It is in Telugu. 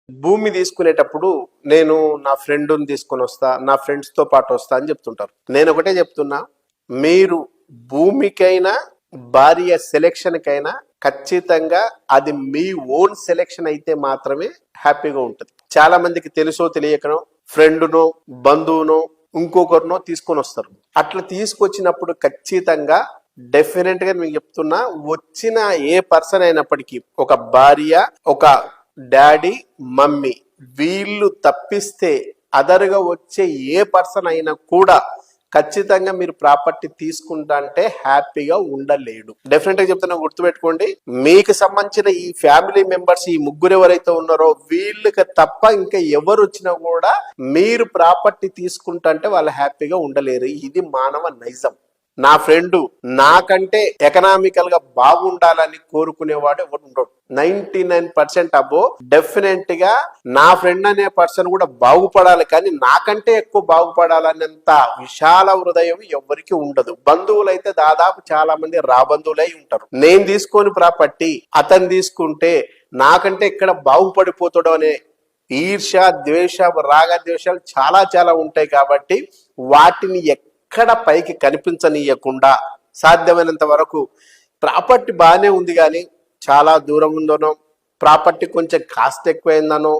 భూమి తీసుకునేటప్పుడు నేను నా ఫ్రెండ్ని తీసుకొని వస్తా, నా ఫ్రెండ్స్తో పాటు వస్తా అని చెప్తుంటారు. నేను ఒకటే చెప్తున్నా, మీరు భూమికైనా భార్య సెలెక్షన్కైనా ఖచ్చితంగా అది మీ ఓన్ సెలెక్షన్ అయితే మాత్రమే హ్యాపీగా ఉంటుంది. చాలా మందికి తెలుసో తెలియకనో ఫ్రెండ్నో బంధువునో ఇంకొకరినో తీసుకొని వస్తారు. అట్లా తీసుకొచ్చినప్పుడు ఖచ్చితంగా డెఫినెట్ గా మీకు చెప్తున్నా, వచ్చిన ఏ పర్సన్ అయినప్పటికీ ఒక భార్య, ఒక డాడీ, మమ్మీ వీళ్ళు తప్పిస్తే అదర్గా వచ్చే ఏ పర్సన్ అయినా కూడా ఖచ్చితంగా మీరు ప్రాపర్టీ తీసుకుంటా అంటే హ్యాపీగా ఉండలేడు. డెఫినెట్ గా చెప్తున్నా, గుర్తుపెట్టుకోండి. మీకు సంబంధించిన ఈ ఫ్యామిలీ మెంబర్స్, ఈ ముగ్గురు ఎవరైతే ఉన్నారో వీళ్ళకి తప్ప ఇంకా ఎవరు వచ్చినా కూడా మీరు ప్రాపర్టీ తీసుకుంటా అంటే వాళ్ళు హ్యాపీగా ఉండలేరు. ఇది మానవ నైజం. నా ఫ్రెండ్ నాకంటే ఎకనామికల్ గా బాగుండాలని కోరుకునేవాడు ఎవరు ఉండడు. 99% అబో డెఫినెట్ గా నా ఫ్రెండ్ అనే పర్సన్ కూడా బాగుపడాలి, కానీ నాకంటే ఎక్కువ బాగుపడాలనేంత విశాల హృదయం ఎవరికి ఉండదు. బంధువులైతే దాదాపు చాలా మంది రాబంధువులై ఉంటారు. నేను తీసుకొని ప్రాపర్టీ అతను తీసుకుంటే నాకంటే ఇక్కడ బాగుపడిపోతాడు అనే ఈర్ష, ద్వేష, రాగద్వేషాలు చాలా చాలా ఉంటాయి. కాబట్టి వాటిని ఎక్కడ పైకి కనిపించనీయకుండా సాధ్యమైనంత వరకు ప్రాపర్టీ బాగానే ఉంది కానీ చాలా దూరం ఉందనో, ప్రాపర్టీ కొంచెం కాస్ట్ ఎక్కువైందనో,